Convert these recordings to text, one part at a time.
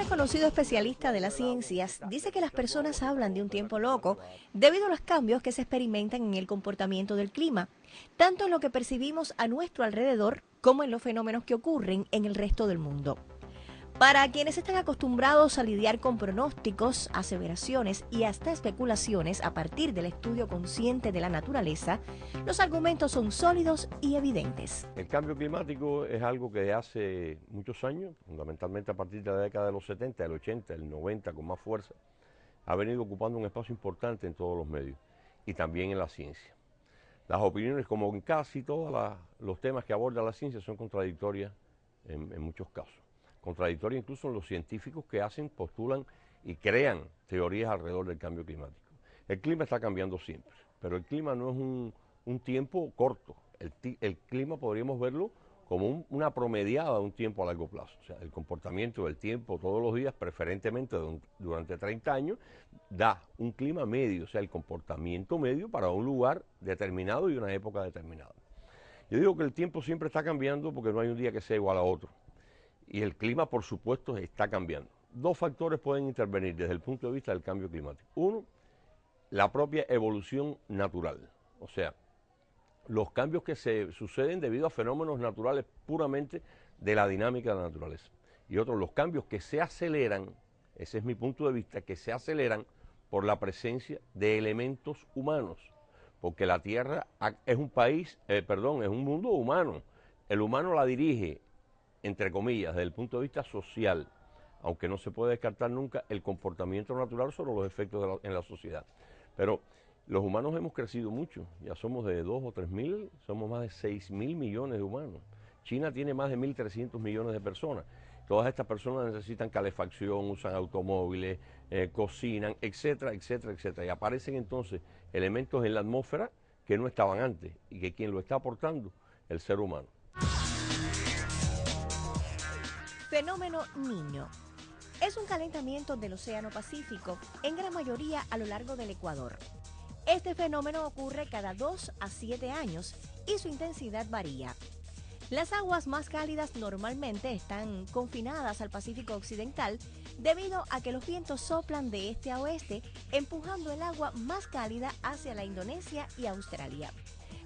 reconocido especialista de las ciencias dice que las personas hablan de un tiempo loco debido a los cambios que se experimentan en el comportamiento del clima, tanto en lo que percibimos a nuestro alrededor como en los fenómenos que ocurren en el resto del mundo. Para quienes están acostumbrados a lidiar con pronósticos, aseveraciones y hasta especulaciones a partir del estudio consciente de la naturaleza, los argumentos son sólidos y evidentes. El cambio climático es algo que de hace muchos años, fundamentalmente a partir de la década de los 70, del 80, del 90 con más fuerza, ha venido ocupando un espacio importante en todos los medios y también en la ciencia. Las opiniones, como en casi todos los temas que aborda la ciencia, son contradictorias en muchos casos. Contradictoria incluso en los científicos que postulan y crean teorías alrededor del cambio climático. El clima está cambiando siempre, pero el clima no es un tiempo corto. El clima podríamos verlo como una promediada de un tiempo a largo plazo. O sea, el comportamiento del tiempo todos los días, preferentemente durante 30 años, da un clima medio, o sea, el comportamiento medio para un lugar determinado y una época determinada. Yo digo que el tiempo siempre está cambiando porque no hay un día que sea igual a otro. Y el clima, por supuesto, está cambiando. Dos factores pueden intervenir desde el punto de vista del cambio climático. Uno, la propia evolución natural. O sea, los cambios que se suceden debido a fenómenos naturales puramente de la dinámica de la naturaleza. Y otro, los cambios que se aceleran, ese es mi punto de vista, que se aceleran por la presencia de elementos humanos. Porque la Tierra es es un mundo humano. El humano la dirige, entre comillas, desde el punto de vista social, aunque no se puede descartar nunca el comportamiento natural sobre los efectos en la sociedad. Pero los humanos hemos crecido mucho, ya somos de 2 o 3 mil, somos más de 6.000 millones de humanos. China tiene más de 1.300 millones de personas. Todas estas personas necesitan calefacción, usan automóviles, cocinan, etcétera, etcétera, etcétera. Y aparecen entonces elementos en la atmósfera que no estaban antes y que quien lo está aportando, el ser humano. Fenómeno Niño. Es un calentamiento del Océano Pacífico, en gran mayoría a lo largo del Ecuador. Este fenómeno ocurre cada 2 a 7 años y su intensidad varía. Las aguas más cálidas normalmente están confinadas al Pacífico Occidental debido a que los vientos soplan de este a oeste, empujando el agua más cálida hacia la Indonesia y Australia.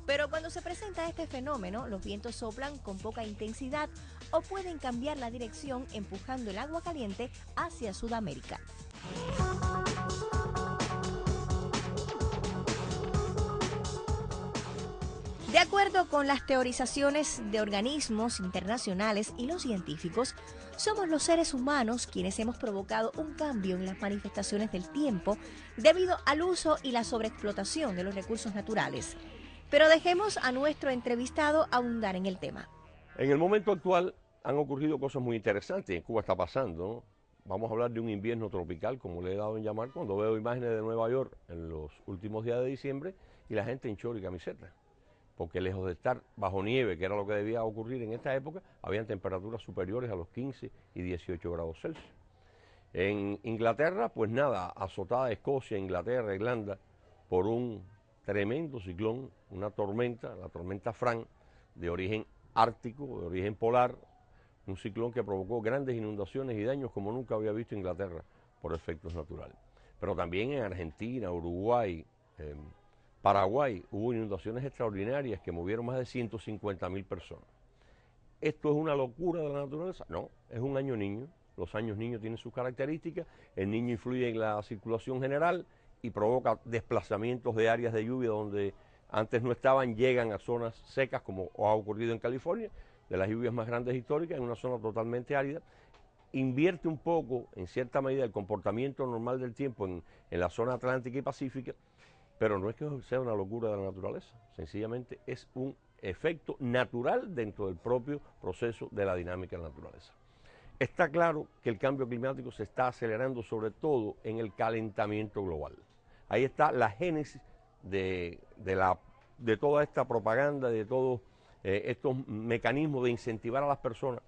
Pero cuando se presenta este fenómeno, los vientos soplan con poca intensidad o pueden cambiar la dirección empujando el agua caliente hacia Sudamérica. De acuerdo con las teorizaciones de organismos internacionales y los científicos, somos los seres humanos quienes hemos provocado un cambio en las manifestaciones del tiempo debido al uso y la sobreexplotación de los recursos naturales. Pero dejemos a nuestro entrevistado ahondar en el tema. En el momento actual han ocurrido cosas muy interesantes. En Cuba está pasando, ¿no? Vamos a hablar de un invierno tropical, como le he dado en llamar, cuando veo imágenes de Nueva York en los últimos días de diciembre y la gente en short y camiseta. Porque lejos de estar bajo nieve, que era lo que debía ocurrir en esta época, habían temperaturas superiores a los 15 y 18 grados Celsius. En Inglaterra, pues nada, azotada Escocia, Inglaterra, Irlanda, por un tremendo ciclón, una tormenta, la tormenta Fran, de origen ártico, de origen polar, un ciclón que provocó grandes inundaciones y daños como nunca había visto Inglaterra por efectos naturales. Pero también en Argentina, Uruguay, Paraguay, hubo inundaciones extraordinarias que movieron más de 150.000 personas. ¿Esto es una locura de la naturaleza? No, es un año niño. Los años niños tienen sus características, el niño influye en la circulación general y provoca desplazamientos de áreas de lluvia donde antes no estaban, llegan a zonas secas como ha ocurrido en California, de las lluvias más grandes históricas, en una zona totalmente árida. Invierte un poco, en cierta medida, el comportamiento normal del tiempo en la zona atlántica y pacífica, pero no es que sea una locura de la naturaleza, sencillamente es un efecto natural dentro del propio proceso de la dinámica de la naturaleza. Está claro que el cambio climático se está acelerando sobre todo en el calentamiento global. Ahí está la génesis de toda esta propaganda, de todos estos mecanismos de incentivar a las personas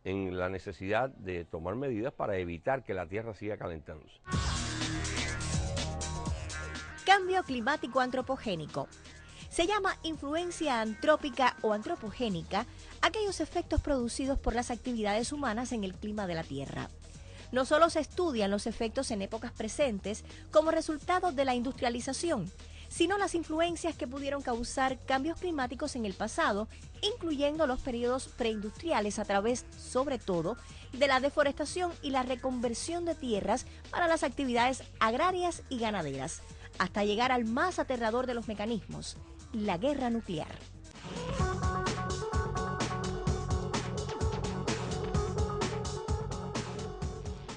en la necesidad de tomar medidas para evitar que la Tierra siga calentándose. Cambio climático antropogénico. Se llama influencia antrópica o antropogénica aquellos efectos producidos por las actividades humanas en el clima de la Tierra. no solo se estudian los efectos en épocas presentes como resultado de la industrialización, sino las influencias que pudieron causar cambios climáticos en el pasado, incluyendo los periodos preindustriales a través, sobre todo, de la deforestación y la reconversión de tierras para las actividades agrarias y ganaderas, hasta llegar al más aterrador de los mecanismos, la guerra nuclear.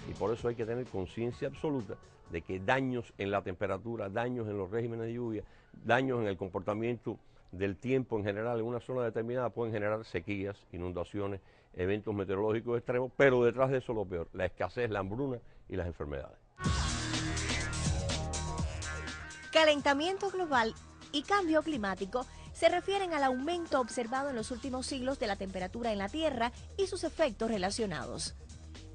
Y por eso hay que tener conciencia absoluta de que daños en la temperatura, daños en los regímenes de lluvia, daños en el comportamiento del tiempo en general en una zona determinada pueden generar sequías, inundaciones, eventos meteorológicos extremos, pero detrás de eso lo peor, la escasez, la hambruna y las enfermedades. Calentamiento global y cambio climático se refieren al aumento observado en los últimos siglos de la temperatura en la Tierra y sus efectos relacionados.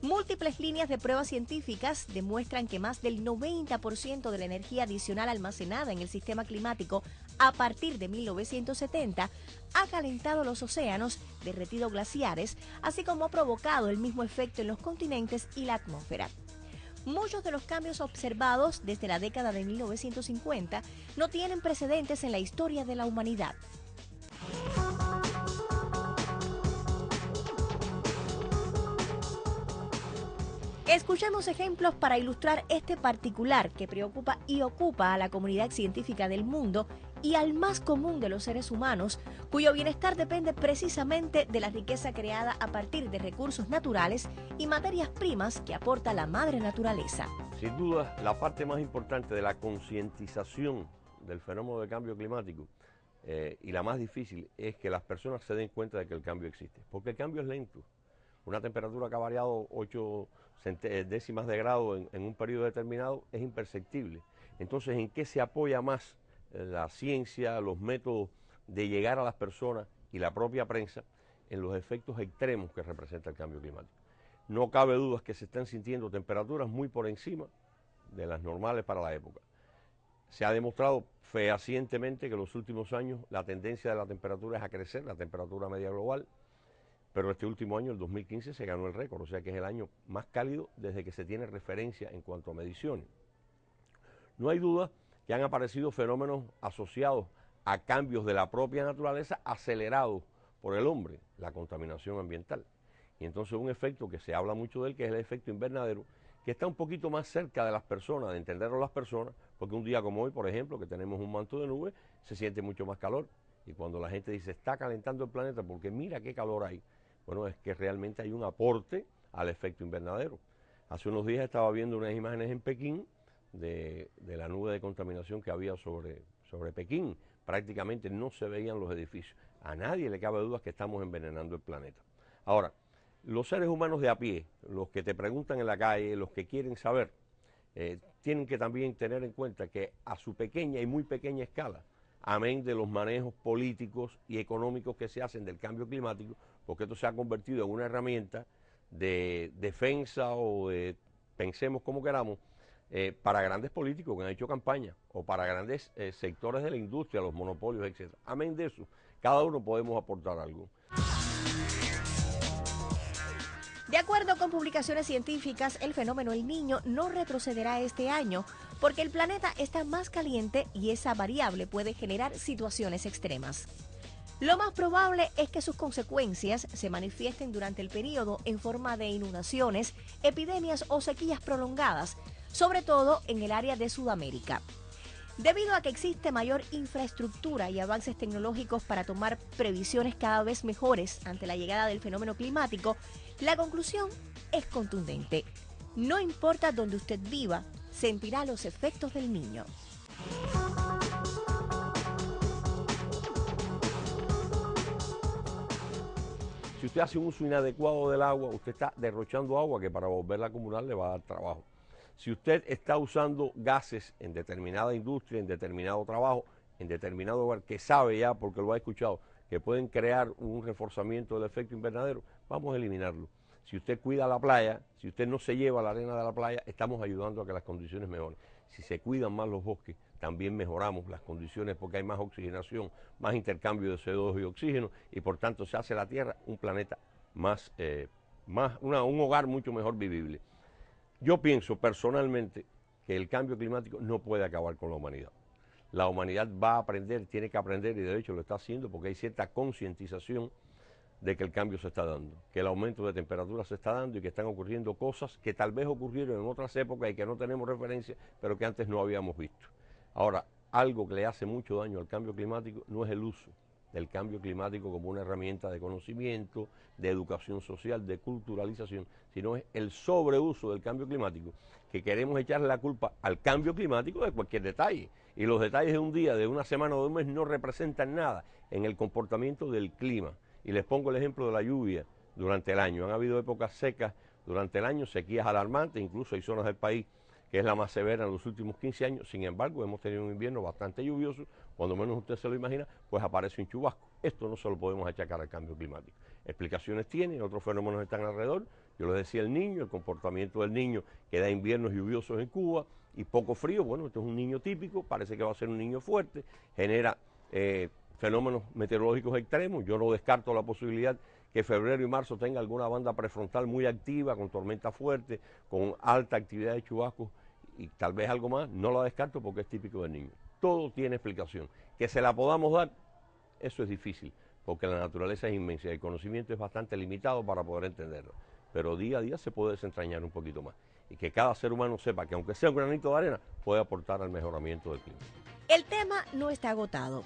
Múltiples líneas de pruebas científicas demuestran que más del 90% de la energía adicional almacenada en el sistema climático a partir de 1970 ha calentado los océanos, derretido glaciares, así como ha provocado el mismo efecto en los continentes y la atmósfera. Muchos de los cambios observados desde la década de 1950 no tienen precedentes en la historia de la humanidad. Escuchemos ejemplos para ilustrar este particular que preocupa y ocupa a la comunidad científica del mundo y al más común de los seres humanos, cuyo bienestar depende precisamente de la riqueza creada a partir de recursos naturales y materias primas que aporta la madre naturaleza. Sin duda, la parte más importante de la concientización del fenómeno de cambio climático y la más difícil es que las personas se den cuenta de que el cambio existe, porque el cambio es lento. Una temperatura que ha variado 8 décimas de grado en un periodo determinado es imperceptible. Entonces, ¿en qué se apoya más la ciencia, los métodos de llegar a las personas y la propia prensa? En los efectos extremos que representa el cambio climático. No cabe duda que se están sintiendo temperaturas muy por encima de las normales para la época. Se ha demostrado fehacientemente que en los últimos años la tendencia de la temperatura es a crecer, la temperatura media global, pero este último año, el 2015, se ganó el récord, o sea que es el año más cálido desde que se tiene referencia en cuanto a mediciones. No hay duda que han aparecido fenómenos asociados a cambios de la propia naturaleza acelerados por el hombre, la contaminación ambiental. Y entonces un efecto que se habla mucho de él, que es el efecto invernadero, que está un poquito más cerca de las personas, de entenderlo las personas, porque un día como hoy, por ejemplo, que tenemos un manto de nubes, se siente mucho más calor. Y cuando la gente dice, está calentando el planeta porque mira qué calor hay, bueno, es que realmente hay un aporte al efecto invernadero. Hace unos días estaba viendo unas imágenes en Pekín de la nube de contaminación que había sobre Pekín. Prácticamente no se veían los edificios. A nadie le cabe duda que estamos envenenando el planeta. Ahora, los seres humanos de a pie, los que te preguntan en la calle, los que quieren saber, tienen que también tener en cuenta que a su pequeña y muy pequeña escala, amén de los manejos políticos y económicos que se hacen del cambio climático, porque esto se ha convertido en una herramienta de defensa o de, pensemos como queramos, para grandes políticos que han hecho campaña o para grandes sectores de la industria, los monopolios, etc. Amén de eso, cada uno podemos aportar algo. De acuerdo con publicaciones científicas, el fenómeno El Niño no retrocederá este año porque el planeta está más caliente y esa variable puede generar situaciones extremas. Lo más probable es que sus consecuencias se manifiesten durante el periodo en forma de inundaciones, epidemias o sequías prolongadas, sobre todo en el área de Sudamérica. Debido a que existe mayor infraestructura y avances tecnológicos para tomar previsiones cada vez mejores ante la llegada del fenómeno climático, la conclusión es contundente. No importa dónde usted viva, sentirá los efectos del Niño. Si usted hace un uso inadecuado del agua, usted está derrochando agua que para volverla a acumular le va a dar trabajo. Si usted está usando gases en determinada industria, en determinado trabajo, en determinado lugar, que sabe ya, porque lo ha escuchado, que pueden crear un reforzamiento del efecto invernadero, vamos a eliminarlo. Si usted cuida la playa, si usted no se lleva la arena de la playa, estamos ayudando a que las condiciones mejoren. Si se cuidan más los bosques, también mejoramos las condiciones porque hay más oxigenación, más intercambio de CO2 y oxígeno y por tanto se hace la Tierra un planeta un hogar mucho mejor vivible. Yo pienso personalmente que el cambio climático no puede acabar con la humanidad. La humanidad va a aprender, tiene que aprender y de hecho lo está haciendo porque hay cierta concientización de que el cambio se está dando, que el aumento de temperatura se está dando y que están ocurriendo cosas que tal vez ocurrieron en otras épocas y que no tenemos referencia, pero que antes no habíamos visto. Ahora, algo que le hace mucho daño al cambio climático no es el uso del cambio climático como una herramienta de conocimiento, de educación social, de culturalización, sino es el sobreuso del cambio climático, que queremos echarle la culpa al cambio climático de cualquier detalle. Y los detalles de un día, de una semana o de un mes no representan nada en el comportamiento del clima. Y les pongo el ejemplo de la lluvia durante el año. Han habido épocas secas durante el año, sequías alarmantes, incluso hay zonas del país que es la más severa en los últimos 15 años. Sin embargo, hemos tenido un invierno bastante lluvioso, cuando menos usted se lo imagina, pues aparece un chubasco. Esto no se lo podemos achacar al cambio climático. Explicaciones tiene, otros fenómenos están alrededor. Yo les decía el niño, el comportamiento del niño que da inviernos lluviosos en Cuba y poco frío. Bueno, esto es un niño típico, parece que va a ser un niño fuerte, genera fenómenos meteorológicos extremos. Yo no descarto la posibilidad que febrero y marzo tenga alguna banda prefrontal muy activa, con tormenta fuerte, con alta actividad de chubascos y tal vez algo más. No la descarto porque es típico del niño. Todo tiene explicación. Que se la podamos dar, eso es difícil, porque la naturaleza es inmensa y el conocimiento es bastante limitado para poder entenderlo. Pero día a día se puede desentrañar un poquito más. Y que cada ser humano sepa que aunque sea un granito de arena, puede aportar al mejoramiento del clima. El tema no está agotado.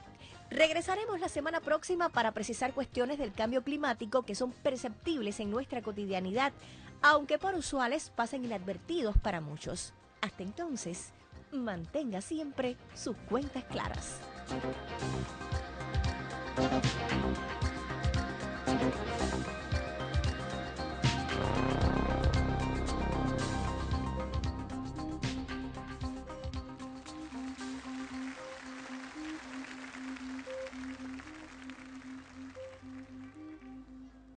Regresaremos la semana próxima para precisar cuestiones del cambio climático que son perceptibles en nuestra cotidianidad, aunque por usuales pasen inadvertidos para muchos. Hasta entonces, mantenga siempre sus cuentas claras.